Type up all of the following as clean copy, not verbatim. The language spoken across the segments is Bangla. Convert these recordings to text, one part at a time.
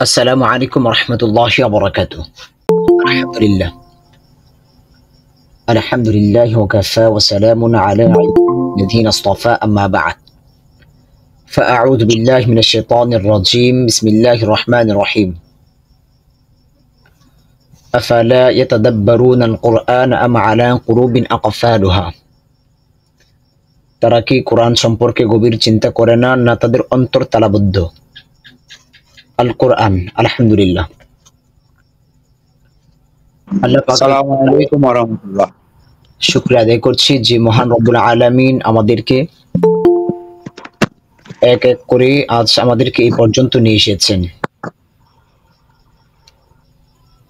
আসসালামু আলাইকুম রহমতুল্লাহি ওয়া বারাকাতুহু। আলহামদুলিল্লাহ আলহামদুলিল্লাহ ওয়া কাফা ওয়া সালামুন আলা الذين اصطفى أما بعد فأعوذ بالله من الشيطان الرجيم بسم الله الرحمن الرحيم أفلا يتدبرون القرآن أم على قلوب أقفالها তারা কি কোরআন সম্পর্কে গভীর চিন্তা করে না, না তাদের অন্তর তালাবদ্ধ? আল কোরআন। আলহামদুলিল্লাহ, আল্লাহ পাকের আসসালামু আলাইকুম ওয়া রাহমাতুল্লাহ। শুকরিয়া আদায় করছি যে মহান রব্বুল আলামিন আমাদেরকে এক এক করে আজ আমাদেরকে এই পর্যন্ত নিয়ে এসেছেন।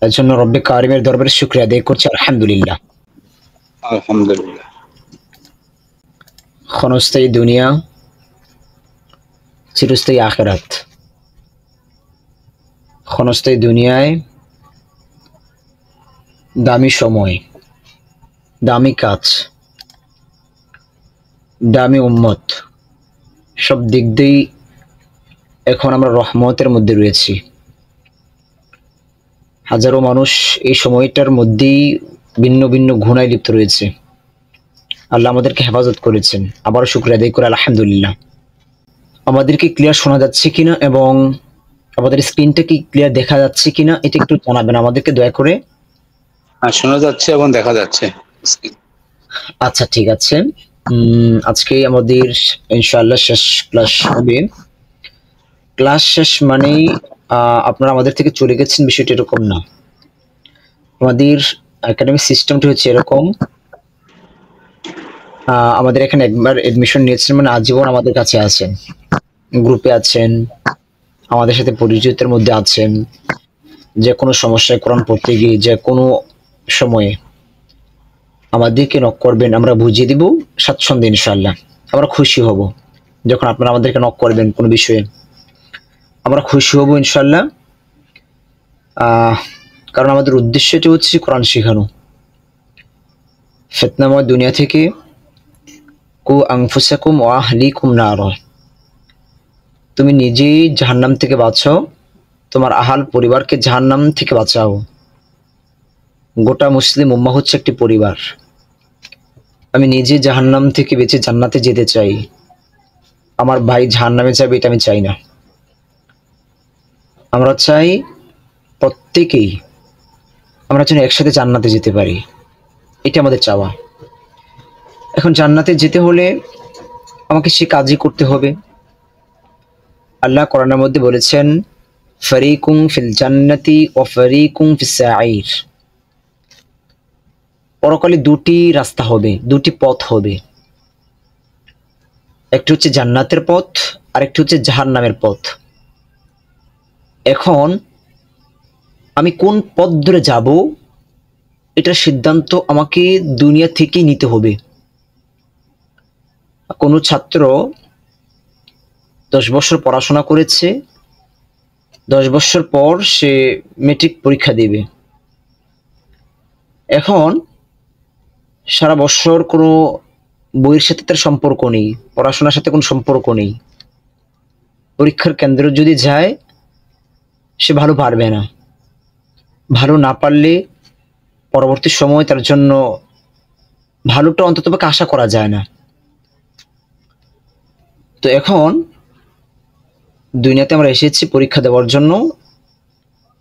এর জন্য রব্বে কারিমের দরবারে শুকরিয়া আদায় করছি। আলহামদুলিল্লাহ। আলহামদুলিল্লাহ। ক্ষণস্থায়ী দুনিয়া, চিরস্থায়ী আখিরাত। ক্ষণস্থায়ী দুনিয়ায় দামি সময়, দামি কাজ, দামি উম্মত, সব দিক দিয়েই এখন আমরা রহমতের মধ্যে রয়েছি। হাজারো মানুষ এই সময়টার মধ্যেই ভিন্ন ভিন্ন গুনায় লিপ্ত রয়েছে। আল্লাহ আমাদেরকে হেফাজত করেছেন, আবারও শুকরিয়া আদায় করে আলহামদুলিল্লাহ। আমাদেরকে ক্লিয়ার শোনা যাচ্ছে কিনা এবং আমাদের স্ক্রিনটা কি ক্লিয়ার দেখা যাচ্ছে কিনা এটা একটু জানাবেন আমাদেরকে দয়া করে। শোনা যাচ্ছে এবং দেখা যাচ্ছে। আচ্ছা, ঠিক আছে। আজকে আমাদের ইনশাআল্লাহ শেষ ক্লাস হবে। ক্লাস শেষ মানেই আপনারা আমাদের থেকে চলে গেছেন, বিষয়টা এরকম না। আমাদের একাডেমিক সিস্টেমটা হচ্ছে এরকম, আমাদের এখানে একবার এডমিশন নিয়েছেন মানে আজীবন আমাদের কাছে আছেন, গ্রুপে আছেন, আমাদের সাথে পরিচিতের মধ্যে আছেন। যে কোনো সমস্যায় কোরআন পড়তে গিয়ে যে কোনো সময়ে আমাদেরকে নক করবেন, আমরা বুঝিয়ে দিব স্বাচ্ছন্দ্যে ইনশাআল্লাহ। আমরা খুশি হব যখন আপনারা আমাদেরকে নক করবেন কোনো বিষয়ে, আমরা খুশি হব ইনশাআল্লাহ। কারণ আমাদের উদ্দেশ্যটা হচ্ছে কোরআন শেখানো। ফিতনাময় দুনিয়া থেকে কু আনফুসাকুম ওয়া আহলিকুম নার, তুমি নিজেই জাহান্নাম থেকে বাঁচাও, তোমার আহাল পরিবারকে জাহান্নাম থেকে বাঁচাও। গোটা মুসলিম উম্মাহ হচ্ছে একটি পরিবার। আমি নিজে জাহান্নাম থেকে বেঁচে জান্নাতে যেতে চাই, আমার ভাই জাহান্নামে যাবে এটা আমি চাই না। আমরা চাই প্রত্যেকেই আমরা যেন একসাথে জান্নাতে যেতে পারি, এটা আমাদের চাওয়া। এখন জান্নাতে যেতে হলে আমাকে সে কাজই করতে হবে। আল্লাহ কোরআনের মধ্যে বলেছেন, ফারিকুম ফিল জান্নাতি ওয়া ফারিকুম ফিস সাঈর। পরকালে দুটি রাস্তা হবে, দুটি পথ হবে। একটি হচ্ছে জান্নাতের পথ, আর একটি হচ্ছে জাহান্নামের পথ। এখন আমি কোন পথ ধরে যাব এটার সিদ্ধান্ত আমাকে দুনিয়া থেকেই নিতে হবে। কোনো ছাত্র 10 বছর পড়াশোনা করেছে, 10 বছর পর সে মেট্রিক পরীক্ষা দেবে। এখন সারা বছর কোনো বইয়ের সাথে তার সম্পর্ক নেই, পড়াশোনার সাথে কোনো সম্পর্ক নেই। পরীক্ষার কেন্দ্রে যদি যায় সে ভালো পারবে না, ভালো না পারলে পরবর্তী সময় তার জন্য ভালোটা অন্ততপক্ষে আশা করা যায় না। তো এখন দুনিয়াতে আমরা এসেছি পরীক্ষা দেওয়ার জন্য,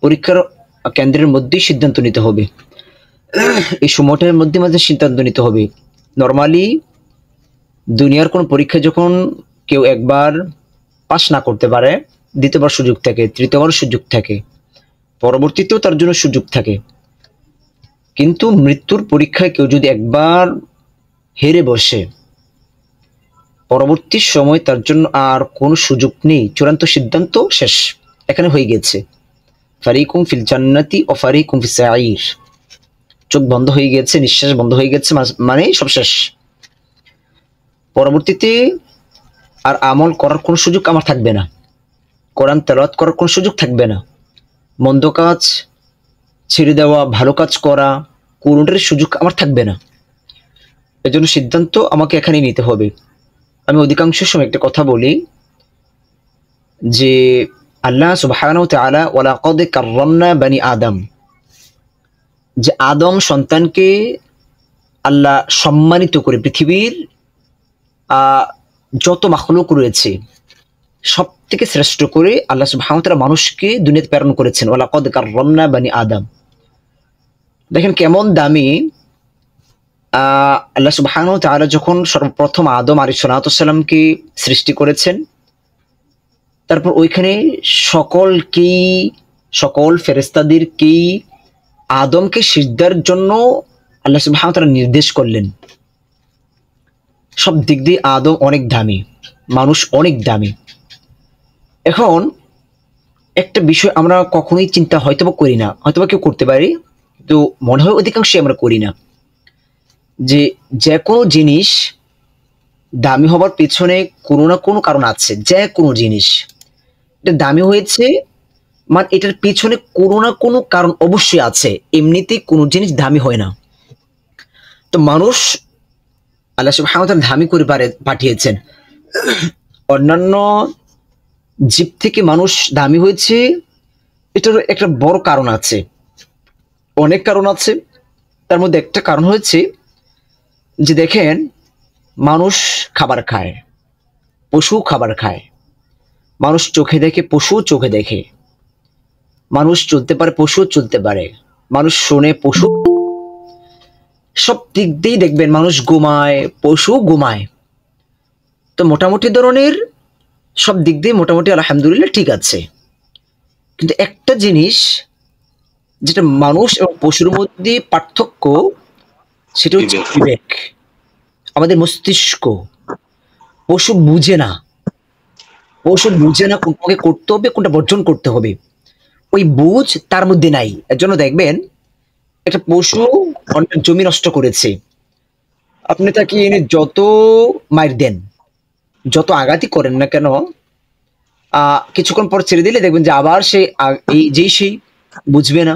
পরীক্ষার কেন্দ্রের মধ্যেই সিদ্ধান্ত নিতে হবে। এই সময়টার মধ্যে আমাদের সিদ্ধান্ত নিতে হবে। নর্মালি দুনিয়ার কোনো পরীক্ষা যখন কেউ একবার পাস না করতে পারে, দ্বিতীয়বার সুযোগ থাকে, তৃতীয়বার সুযোগ থাকে, পরবর্তীতেও তার জন্য সুযোগ থাকে। কিন্তু মৃত্যুর পরীক্ষায় কেউ যদি একবার হেরে বসে, পরবর্তী সময় তার জন্য আর কোনো সুযোগ নেই, চূড়ান্ত সিদ্ধান্ত শেষ এখানে হয়ে গেছে। ফারিকুম ফিল জান্নাতি ও ফারিকুম ফিস সাঈর। চোখ বন্ধ হয়ে গেছে, নিঃশ্বাস বন্ধ হয়ে গেছে, মানে সব শেষ। পরবর্তীতে আর আমল করার কোনো সুযোগ আমার থাকবে না, কোরআন তেলাওয়াত করার কোনো সুযোগ থাকবে না, মন্দ কাজ ছেড়ে দেওয়া, ভালো কাজ করা, কোনোটার সুযোগ আমার থাকবে না। এজন্য সিদ্ধান্ত আমাকে এখানেই নিতে হবে। আমি অধিকাংশ সময় একটা কথা বলি যে আল্লাহ সুবহানাহু ওয়া তাআলা ওয়ালাকাদ কাররামনা বানি আদম, যে আদম সন্তানকে আল্লাহ সম্মানিত করে পৃথিবীর যত মাখলুক রয়েছে সব থেকে শ্রেষ্ঠ করে আল্লাহ সুবহানাহু ওয়া তাআলা মানুষকে দুনিয়াতে প্রেরণ করেছেন। ওয়ালাকাদ কাররামনা বানি আদম, দেখেন কেমন দামি। আল্লাহ সুবহানাহু ওয়া তাআলা যখন সর্বপ্রথম আদম আলাইহিস সালামকে সৃষ্টি করেছেন, তারপর ওইখানে সকল ফেরেশতাদেরকেই আদমকে সিজদার জন্য আল্লাহ সুবহানাহু ওয়া তাআলা নির্দেশ করলেন। সব দিক দিয়ে আদম অনেক দামি, মানুষ অনেক দামি। এখন একটা বিষয় আমরা কখনোই চিন্তা হয়তোবা করি না, হয়তোবা কেউ করতে পারি, কিন্তু মনে হয় অধিকাংশই আমরা করি না, যে কোনো জিনিস দামি হবার পেছনে কোনো না কোনো কারণ আছে। যে কোনো জিনিস এটা দামি হয়েছে মানে এটার পেছনে কোনো না কোনো কারণ অবশ্যই আছে, এমনিতেই কোনো জিনিস দামি হয় না। তো মানুষ আল্লাহ সুবহানাহু ওয়া তাআলা দামি করে পাঠিয়েছেন। অন্যান্য জীব থেকে মানুষ দামি হয়েছে, এটার একটা বড় কারণ আছে, অনেক কারণ আছে। তার মধ্যে একটা কারণ হচ্ছে যে দেখেন, মানুষ খাবার খায়, পশু খাবার খায়, মানুষ চোখে দেখে, পশু চোখে দেখে, মানুষ চলতে পারে, পশু চলতে পারে, মানুষ শোনে, পশু। সব দিক দিয়ে দেখবেন মানুষ ঘুমায়, পশু ঘুমায়। তো মোটামুটি ধরনের সব দিক দিয়ে মোটামুটি আলহামদুলিল্লাহ ঠিক আছে। কিন্তু একটা জিনিস যেটা মানুষ এবং পশুর মধ্যে পার্থক্য, সেটা হচ্ছে বিবেক, আমাদের মস্তিষ্ক। পশু বুঝে না, কোনটাকে করতে হবে, কোনটা বর্জন করতে হবে, ওই বুঝ তার মধ্যে নাই। এর জন্য দেখবেন একটা পশু অনেক জমি নষ্ট করেছে, আপনি তাকে এনে যত মার দেন, যত আঘাতই করেন না কেন, কিছুক্ষণ পর ছেড়ে দিলে দেখবেন যে আবার সেই বুঝবে না।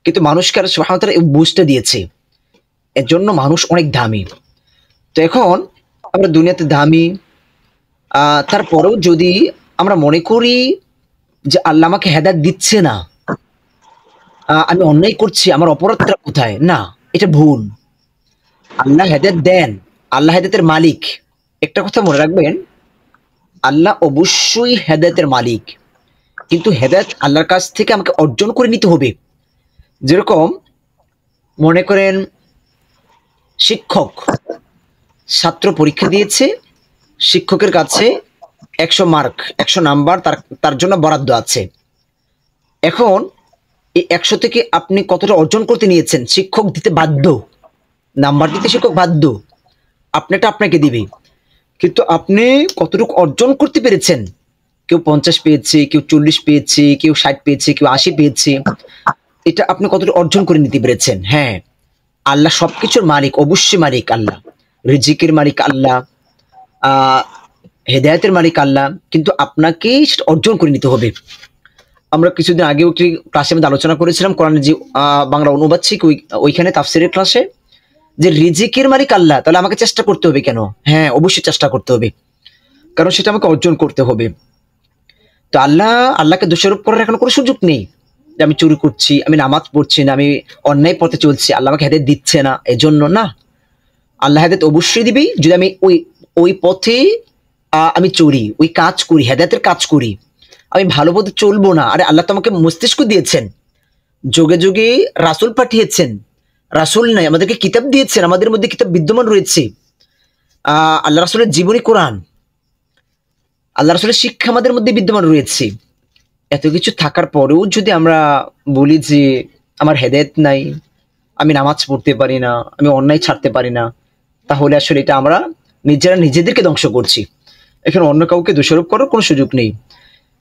কিন্তু মানুষকে আল্লাহ সুবহানাহু ওয়া তাআলা এই বুঝটা দিয়েছে, এর জন্য মানুষ অনেক দামি। তো এখন আমরা দুনিয়াতে দামি, তারপরেও যদি আমরা মনে করি যে আল্লাহ আমাকে হেদায়েত দিচ্ছে না, আমি অন্যায় করছি, আমার অপরাধটা কোথায়, না, এটা ভুল। আল্লাহ হেদায়েত দেন, আল্লাহ হেদায়েতের মালিক। একটা কথা মনে রাখবেন, আল্লাহ অবশ্যই হেদায়েতের মালিক, কিন্তু হেদায়েত আল্লাহর কাছ থেকে আমাকে অর্জন করে নিতে হবে। যেরকম মনে করেন শিক্ষক, ছাত্র পরীক্ষা দিয়েছে, শিক্ষকের কাছে 100 মার্ক, 100 নাম্বার তার জন্য বরাদ্দ আছে। এখন এই 100 থেকে আপনি কতটা অর্জন করতে নিয়েছেন, শিক্ষক দিতে বাধ্য, নাম্বার দিতে শিক্ষক বাধ্য, আপনারটা আপনাকে দিবে। কিন্তু আপনি কতটুকু অর্জন করতে পেরেছেন, কেউ 50 পেয়েছে, কেউ 40 পেয়েছে, কেউ 60 পেয়েছে, কেউ 80 পেয়েছে, এটা আপনি কতটুকু অর্জন করে নিতে পেরেছেন। হ্যাঁ, আল্লাহ সবকিছুর মালিক, অবশ্যই মালিক আল্লাহ, রিজিকের মালিক আল্লাহ, হেদায়েতের মালিক আল্লাহ, কিন্তু আপনাকে সেটা অর্জন করে নিতে হবে। আমরা কিছুদিন আগেও একটি ক্লাসে মধ্যে আলোচনা করেছিলাম, কোরআনের যে বাংলা অনুবাদ ছিল ওইখানে তাফসীরের ক্লাসে, যে রিজিকের মালিক আল্লাহ, তাহলে আমাকে চেষ্টা করতে হবে কেন? হ্যাঁ, অবশ্যই চেষ্টা করতে হবে, কারণ সেটা আমাকে অর্জন করতে হবে। তো আল্লাহকে দোষারোপ করার এখন কোনো সুযোগ নেই যে আমি চুরি করছি, আমি নামাজ পড়ছি না, আমি অন্যায় পথে চলছি, আল্লাহ আমাকে হেদায়েত দিচ্ছে না, এজন্য না। আল্লাহ হেদায়েত অবশ্যই দিবি যদি আমি ওই পথে আমি চলি, ওই কাজ করি, হেদায়েতের কাজ করি। আমি ভালো পথে চলবো না, আরে আল্লাহ তো আমাকে মস্তিষ্ক দিয়েছেন, যুগে যুগে রাসূল পাঠিয়েছেন, রাসূল নাই, আমাদেরকে কিতাব দিয়েছেন, আমাদের মধ্যে কিতাব বিদ্যমান রয়েছে, আল্লাহ রাসূলের জীবনী কোরআন, আল্লাহ রাসূলের শিক্ষা আমাদের মধ্যে বিদ্যমান রয়েছে। এত কিছু থাকার পরেও যদি আমরা বলি যে আমার হেদায়েত নাই, আমি নামাজ পড়তে পারি না, আমি অন্যায় ছাড়তে পারি না, তাহলে আসলে এটা আমরা নিজেদেরকে ধ্বংস করছি। এখানে অন্য কাউকে দোষারোপ করার কোনো সুযোগ নেই।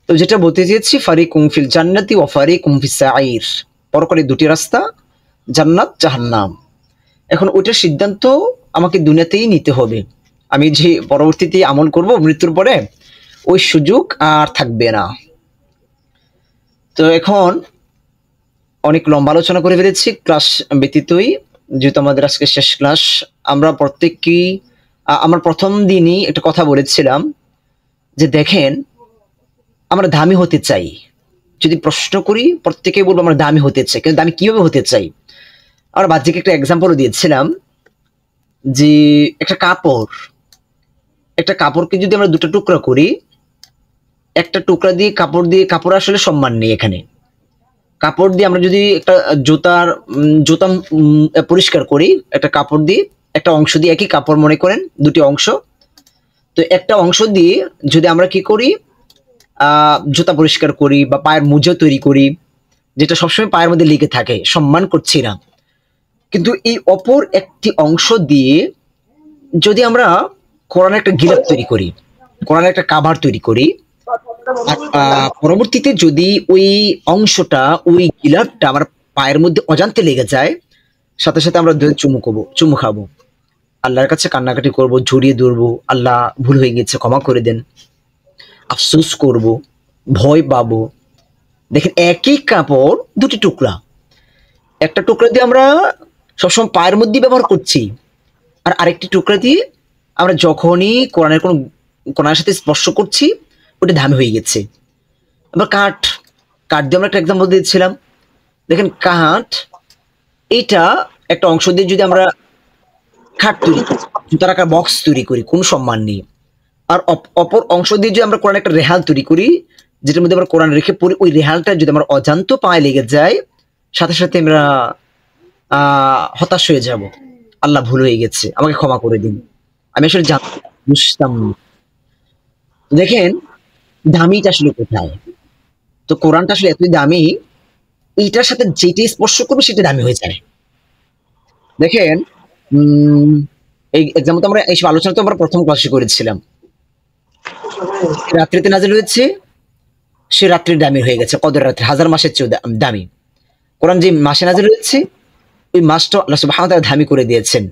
তো যেটা বলতে চেয়েছি, ফারিকুম ফিল জান্নাতি ওয়া ফারিকুম ফিস সাঈর, পরকালে দুটি রাস্তা, জান্নাত জাহান্নাম। এখন ওইটার সিদ্ধান্ত আমাকে দুনিয়াতেই নিতে হবে। আমি যে পরবর্তীতে আমল করব মৃত্যুর পরে, ওই সুযোগ আর থাকবে না। তো এখন অনেক লম্বা আলোচনা করে ফেলেছি ক্লাস ব্যতীতই, যেহেতু আমাদের আজকে শেষ ক্লাস। আমরা প্রত্যেককেই আমার প্রথম দিনই একটা কথা বলেছিলাম যে দেখেন, আমরা দামি হতে চাই, যদি প্রশ্ন করি প্রত্যেকে বলবো আমরা দামি হতে চাই, কিন্তু দামি কিভাবে হতে চাই? আমরা বাহ্যিক একটা এক্সাম্পলও দিয়েছিলাম যে একটা কাপড়কে যদি আমরা দুটো টুকরা করি, একটা টুকরা দিয়ে কাপড় আসলে সম্মান নেই এখানে। কাপড় দিয়ে আমরা যদি একটা জুতা পরিষ্কার করি, একটা কাপড় দিয়ে একটা অংশ দিয়ে, একই কাপড় মনে করেন দুটি অংশ, তো একটা অংশ দিয়ে যদি আমরা কি করি, জুতা পরিষ্কার করি বা পায়ের মোজা তৈরি করি, যেটা সবসময় পায়ের মধ্যে লেগে থাকে, সম্মান করছি না। কিন্তু এই অপর একটি অংশ দিয়ে যদি আমরা কোরআনের একটা গিলাফ তৈরি করি, কোরআনের একটা কাভার তৈরি করি, পরবর্তীতে যদি ওই অংশটা, ওই গিলাফটা আমার পায়ের মধ্যে অজান্তে লেগে যায়, সাথে সাথে আমরা চুমু খাবো, আল্লাহর কাছে কান্নাকাটি করব, জড়িয়ে ধরবো, আল্লাহ ভুল হয়ে গেছে ক্ষমা করে দেন, আফসোস করব, ভয় পাবো। দেখেন একই কাপড় দুটি টুকরা, একটা টুকরা দিয়ে আমরা সবসময় পায়ের মধ্যে ব্যবহার করছি, আর আরেকটি টুকরা দিয়ে আমরা যখনই কোরআনের সাথে স্পর্শ করছি ওটা দামি হয়ে গেছে। আবার কাঠ দিয়ে আমরা একটা এক্সাম্পল দিয়েছিলাম। দেখেন কাঠ, এইটা একটা অংশ দিয়ে যদি আমরা খাট তৈরি করি, জুতা রাখার বক্স তৈরি করি, কোনো সম্মান নেই। আর অপর অংশ দিয়ে যদি আমরা কোরআন একটা রেহাল তৈরি করি, যেটার মধ্যে আমরা কোরআন রেখে পড়ি, ওই রেহালটা যদি আমার অজান্ত পায়ে লেগে যায়, সাথে সাথে আমরা হতাশ হয়ে যাব, আল্লাহ ভুল হয়ে গেছে, আমাকে ক্ষমা করে দিন, আমি আসলে বুঝতাম না। দেখেন দামিটা আসলে কোথায়? তো কোরআনটা আসলে এতই দামি, এইটার সাথে যেটা স্পর্শ করবে সেটা দামি হয়ে যায়। দেখেন এই এক্সাম্পল তো আমরা এইসব আলোচনা তো আমরা প্রথম ক্লাসে করেছিলাম। রাত্রিতে নাজিল হয়েছে, সে রাত্রির দামি হয়ে গেছে, কদর রাত্রি 1000 মাসের চেয়ে দামি। কোরআন যে মাসে নাজিল হয়েছে, ওই মাসটা আল্লাহ সুবহানাহু ওয়া তাআলা দামি করে দিয়েছেন,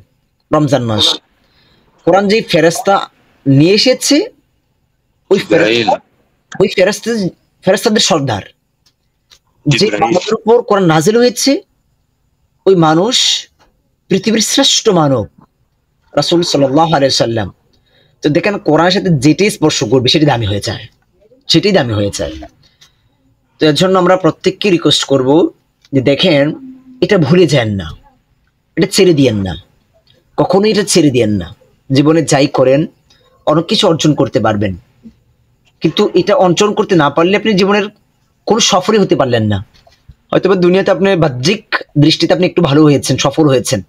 রমজান মাস। কোরআন যে ফেরেশতা নিয়ে এসেছে, ওই ফেরেশতাদের সর্দার, যে আমাদের উপর কোরআন নাজিল হয়েছে, ওই মানুষ পৃথিবীর শ্রেষ্ঠ মানব, রাসূল সাল্লাল্লাহু আলাইহি সাল্লাম। তো দেখেন কোরআনের সাথে যেটাই স্পর্শ করবে সেটাই দামি হয়ে যায়, সেটাই দামি হয়ে যায়। তো এর জন্য আমরা প্রত্যেককে রিকোয়েস্ট করব যে দেখেন এটা ভুলে যান না, এটা ছেড়ে দিয়েন না, কখনোই এটা ছেড়ে দিয়েন না। জীবনে যাই করেন অনেক কিছু অর্জন করতে পারবেন, কিন্তু এটা অর্জন করতে না পারলে আপনি জীবনের কোনো সফলই হতে পারলেন না। হয়তো বা দুনিয়াতে আপনি বাহ্যিক দৃষ্টিতে আপনি একটু ভালো হয়েছেন, সফল হয়েছেন,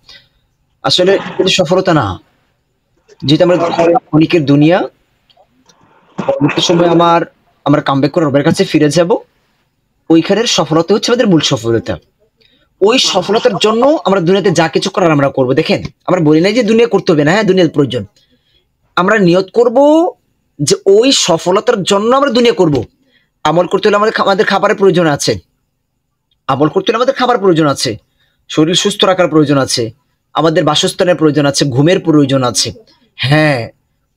আসলে এটা সফলতা না। যেহেতু আমরা অনেকের দুনিয়া, পরবর্তী সময় আমরা কামব্যাক করে রবের কাছে ফিরে যাব, ওইখানের সফলতা হচ্ছে আমাদের মূল সফলতা। ওই সফলতার জন্য আমরা দুনিয়াতে যা কিছু করার আমরা করবো। দেখেন আমরা বলি নাই যে দুনিয়া করতে হবে না, হ্যাঁ দুনিয়ার প্রয়োজন, আমরা নিয়ত করব যে ওই সফলতার জন্য আমরা দুনিয়া করব। আমল করতে হলে আমাদের খাবারের প্রয়োজন আছে, আমল করতে হলে আমাদের খাবার প্রয়োজন আছে, শরীর সুস্থ রাখার প্রয়োজন আছে, আমাদের বাসস্থানের প্রয়োজন আছে, ঘুমের প্রয়োজন আছে। হ্যাঁ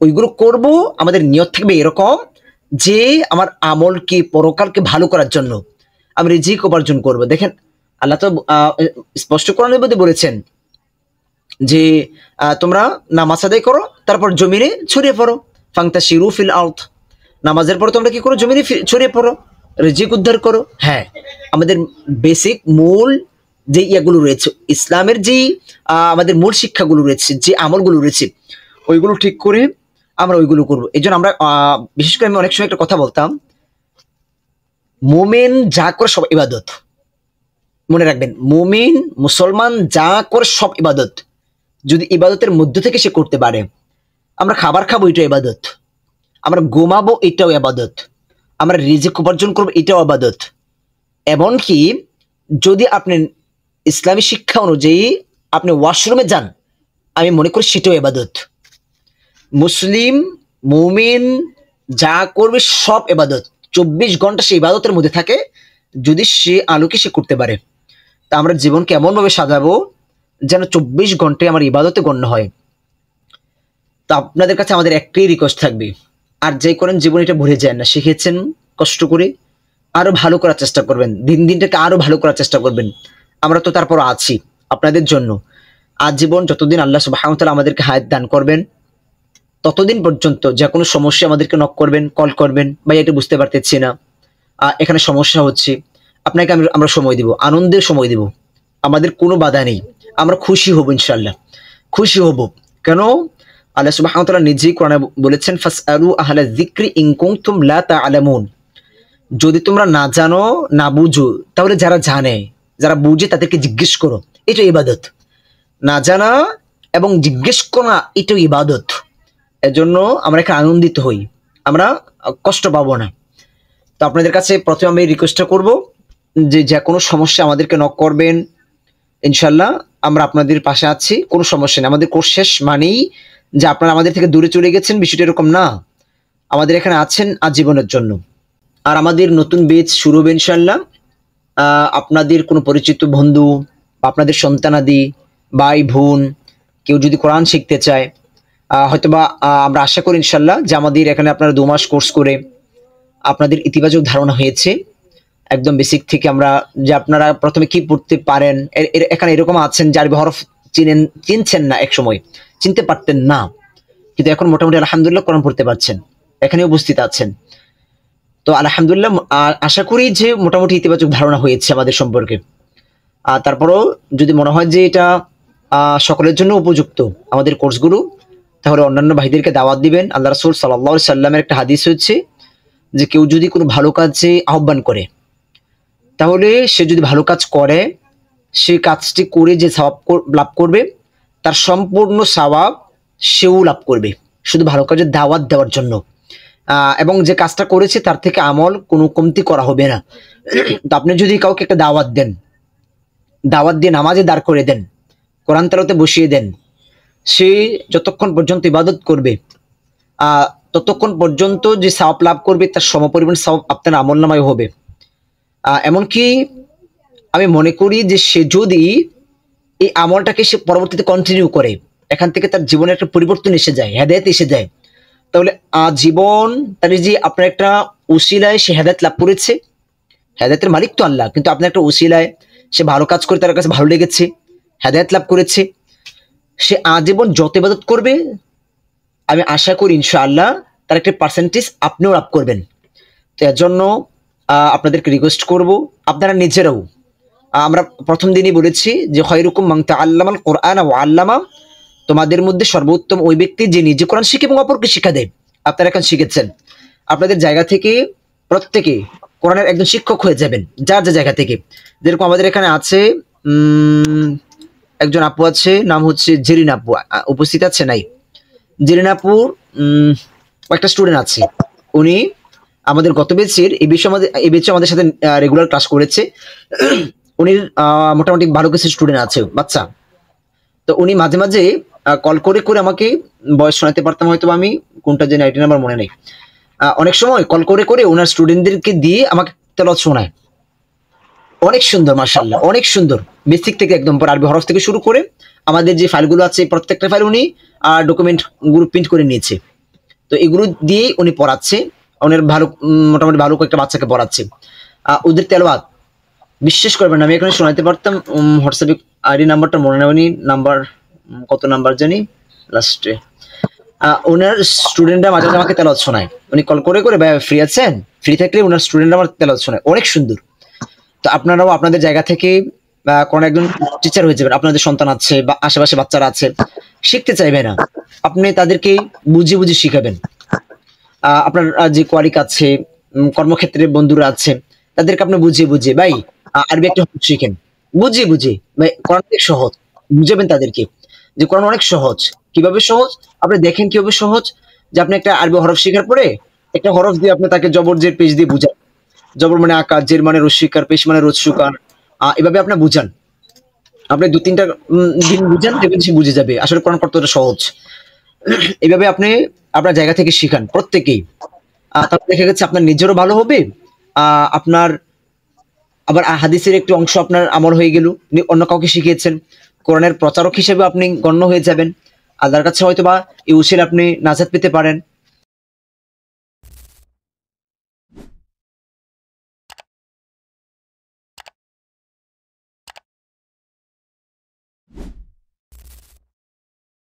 ওইগুলো করব, আমাদের নিয়ত থাকবে এরকম যে আমার আমলকে পরকালকে ভালো করার জন্য আমি রিজিক উপার্জন করব। দেখেন আল্লাহ তো স্পষ্ট কোরআনের মধ্যে বলেছেন যে তোমরা নামাজ আদায় করো, তারপর জমিনে ছড়িয়ে পড়ো, ফান্তাশিরু ফিল আরদ, নামাজের পর তোমরা কি করো, জমিনে ছড়িয়ে পড়ো, রিজিক উদ্ধার করো। হ্যাঁ আমাদের বেসিক মূল যে ইয়াগুলো রয়েছে, ইসলামের যে আমাদের মূল শিক্ষাগুলো রয়েছে, যে আমলগুলো রয়েছে, ওইগুলো ঠিক করে আমরা ওইগুলো করবো। এই জন্য আমরা বিশেষ করে আমি অনেক সময় একটা কথা বলতাম, মোমেন যা করে সব ইবাদত। মনে রাখবেন, মুমিন মুসলমান যা করে সব ইবাদত, যদি ইবাদতের মধ্য থেকে সে করতে পারে। আমরা খাবার খাবো, এটাও ইবাদত, আমরা ঘুমাবো, এটাও ইবাদত, আমরা রিজিক উপার্জন করবো, এটাও ইবাদত। এমনকি যদি আপনি ইসলামী শিক্ষা অনুযায়ী আপনি ওয়াশরুমে যান, আমি মনে করি সেটাও ইবাদত। মুসলিম মুমিন যা করবে সব ইবাদত, 24 ঘন্টা সে ইবাদতের মধ্যে থাকে, যদি সে আলোকে সে করতে পারে। তা আমরা জীবনকে এমন ভাবে সাজাবো যেন 24 ঘন্টায় আমার ইবাদতে গণ্য হয়। তো আপনাদের কাছে আমাদের একটাই রিকোয়েস্ট থাকবে, আর যাই করেন জীবন এটা ভুলে যায় না, শিখেছেন কষ্ট করে আরো ভালো করার চেষ্টা করবেন, দিনটাকে আরো ভালো করার চেষ্টা করবেন। আমরা তো তারপর আছি আপনাদের জন্য, আজীবন যতদিন আল্লাহ সুবহানাহু ওয়া তাআলা আমাদেরকে হায়াত দান করবেন, ততদিন পর্যন্ত যে কোনো সমস্যা আমাদেরকে নক করবেন, কল করবেন, ভাই এটা বুঝতে পারতেছি না, এখানে সমস্যা হচ্ছে, আপনাকে আমরা সময় দিব, আনন্দের সময় দিব, আমাদের কোনো বাধা নেই, আমরা খুশি হব ইনশাআল্লাহ, খুশি হব। কেন? আল্লাহ সুবহানাহু ওয়া তাআলা নিজেই কোরআনে বলেছেন, ফাসআলু আহলা যিকরি ইন কুনতুম লা তা'লামুন, যদি তোমরা না জানো, না বুঝো, তাহলে যারা জানে, যারা বুঝে তাদেরকে জিজ্ঞেস করো, এটা ইবাদত। না জানা এবং জিজ্ঞেস করা এটাও ইবাদত। এজন্য আমরা এখানে আনন্দিত হই, আমরা কষ্ট পাবো না। তো আপনাদের কাছে প্রথমে আমি রিকোয়েস্টটা করব যে যে কোনো সমস্যা আমাদেরকে নক করবেন, ইনশাল্লাহ আমরা আপনাদের পাশে আছি, কোনো সমস্যা নেই। আমাদের কোর্স শেষ মানেই যে আপনারা আমাদের থেকে দূরে চলে গেছেন, বিষয়টা এরকম না, আমাদের এখানে আছেন আজীবনের জন্য। আর আমাদের নতুন বেচ শুরু হবে ইনশাল্লাহ। আপনাদের কোনো পরিচিত বন্ধু বা আপনাদের সন্তানাদি, ভাই বোন কেউ যদি কোরআন শিখতে চায়, হয়তোবা আমরা আশা করি ইনশাল্লাহ যে আমাদের এখানে আপনারা 2 মাস কোর্স করে আপনাদের ইতিবাচক ধারণা হয়েছে একদম বেসিক থেকে। আমরা যে আপনারা প্রথমে কি পড়তে পারেন, এখানে এরকম আছেন যে আরবি হরফ চিনছেন না, এক সময় চিনতে পারতেন না, কিন্তু এখন মোটামুটি আলহামদুলিল্লাহ কোরআন পড়তে পারছেন, এখানে উপস্থিত আছেন। তো আলহামদুলিল্লাহ আশা করি যে মোটামুটি ইতিবাচক ধারণা হয়েছে আমাদের সম্পর্কে। তারপরও যদি মনে হয় যে এটা সকলের জন্য উপযুক্ত আমাদের কোর্সগুলো, তাহলে অন্যান্য ভাইদেরকে দাওয়াত দিবেন। আল্লাহ রাসূল সাল্লাল্লাহু আলাইহি সাল্লামের একটা হাদিস হচ্ছে যে কেউ যদি কোনো ভালো কাজে আহ্বান করে, তাহলে সে যদি ভালো কাজ করে, সেই কাজটি করে যে সওয়াব লাভ করবে, তার সম্পূর্ণ সওয়াব সেও লাভ করবে, শুধু ভালো কাজের দাওয়াত দেওয়ার জন্য। এবং যে কাজটা করেছে তার থেকে আমল কোনো কমতি করা হবে না। তো আপনি যদি কাউকে একটা দাওয়াত দেন, দাওয়াত দিয়ে নামাজে দাঁড় করে দেন, কোরআন তেলাওয়াতে বসিয়ে দেন, সে যতক্ষণ পর্যন্ত ইবাদত করবে ততক্ষণ পর্যন্ত যে সওয়াব লাভ করবে তার সমপরিমাণ সওয়াব আপনার আমলনামায় হবে। এমনকি আমি মনে করি যে সে যদি এই আমলটাকে সে পরবর্তীতে কন্টিনিউ করে, এখান থেকে তার জীবনে একটা পরিবর্তন এসে যায়, হেদায়েত এসে যায়, তাহলে জীবন তার যে আপনার একটা উসিলায় সে হেদায়েত লাভ করেছে। হেদায়েতের মালিক তো আল্লাহ, কিন্তু আপনার একটা উসিলায় সে ভালো কাজ করে, তার কাছে ভালো লেগেছে, হেদায়েত লাভ করেছে, সে আজীবন যত ইবাদত করবে আমি আশা করি ইনশাআল্লাহ তার একটা পার্সেন্টেজ আপনিও লাভ করবেন। তো এর জন্য আপনাদেরকে রিকোয়েস্ট করব, আপনারা নিজেরাও, আমরা প্রথম দিনই বলেছি যে খায়রুকুম মান তাআল্লামাল কুরআনা ওয়া আল্লামা, তোমাদের মধ্যে সর্বোত্তম ওই ব্যক্তি যে নিজে কোরআন শিখে এবং অপরকে শিক্ষা দেয়। আপনারা এখন শিখেছেন, আপনাদের জায়গা থেকে প্রত্যেকে কোরআনের একজন শিক্ষক হয়ে যাবেন, যার যে জায়গা থেকে। যেরকম আমাদের এখানে আছে একজন আপু আছে, নাম হচ্ছে জেরিন আপু, উপস্থিত আছে নাই? জেরিন আপুর একটা স্টুডেন্ট আছে, উনি আমাদের গত বেচের এই বেচে আমাদের সাথে রেগুলার ক্লাস করেছে। উনি মোটামুটি ভালো কিছু স্টুডেন্ট আছে, বাচ্চা। তো উনি মাঝে মাঝে কল করে করে আমাকে বয়স শোনাতে পারতাম, হয়তো আমি কোনটা যে আইডি নাম্বার মনে নেই। অনেক সময় কল করে করে ওনার স্টুডেন্টদেরকে দিয়ে আমাকে তেলাওয়াত শোনায়, অনেক সুন্দর, মাশাআল্লাহ অনেক সুন্দর, বেসিক থেকে একদম আরবি হরফ থেকে শুরু করে আমাদের যে ফাইলগুলো আছে প্রত্যেকটা ফাইল উনি ডকুমেন্ট গুলো প্রিন্ট করে নিয়েছে। তো এগুলো দিয়েই উনি পড়াচ্ছে, ওনার ভালো মোটামুটি ভালো কয়েকটা বাচ্চাকে পড়াচ্ছে। ওদের তেলাওয়াত বিশ্বাস করবেন আমি এখানে শোনাতে পারতাম। হোয়াটসঅ্যাপে আইডি নাম্বারটা মনে নেই, নাম্বার কত নাম্বার জানি লাস্টে। ওনার স্টুডেন্টরা মাঝে মাঝে আমাকে তেলাওয়াত শোনায়, উনি কল করে করে ভাই ফ্রি আছেন, ফ্রি থাকলে ওনার স্টুডেন্টরা আমার তেলাওয়াত শোনায়, অনেক সুন্দর। তো আপনারাও আপনাদের জায়গা থেকে কোন একজন টিচার হয়ে যাবেন, আপনাদের সন্তান আছে বা আশেপাশে বাচ্চারা আছে শিখতে চাইবে না, আপনি তাদেরকে বুঝিয়ে বুঝিয়ে শিখাবেন। আপনার যে কোয়ালিক আছে, কর্মক্ষেত্রে বন্ধুরা আছে, তাদেরকে আপনি বুঝিয়ে বুঝিয়ে ভাই আরবি একটা শিখেন, বুঝিয়ে বুঝিয়ে ভাই কোরআন অনেক সহজ, বুঝাবেন তাদেরকে যে কোরআন অনেক সহজ। কিভাবে সহজ আপনি দেখেন, কিভাবে সহজ যে আপনি একটা আরবি হরফ শেখার পরে একটা হরফ দিয়ে আপনি তাকে জবর জের পেশ দিয়ে বুঝান, জবর মানে আকার, জের মানে রস্বীকার, পেশ মানে রোজসুকার, এভাবে আপনি বুঝান। আপনি 2-3টা দিন বুঝান, দেখবেন সে বুঝে যাবে আসলে কোরআন কতটা সহজ। এইভাবে আপনি আপনার জায়গা থেকে শিখান প্রত্যেকেই, তারপর দেখা গেছে আপনার নিজেরও ভালো হবে, আপনার আবার হাদিসের একটি অংশ আপনার আমল হয়ে গেল, অন্য কাউকে শিখিয়েছেন, কোরআনের প্রচারক হিসেবে আপনি গণ্য হয়ে যাবেন, আল্লাহর কাছে হয়তো বা এই উসিলায় আপনি নাজাত পেতে পারেন।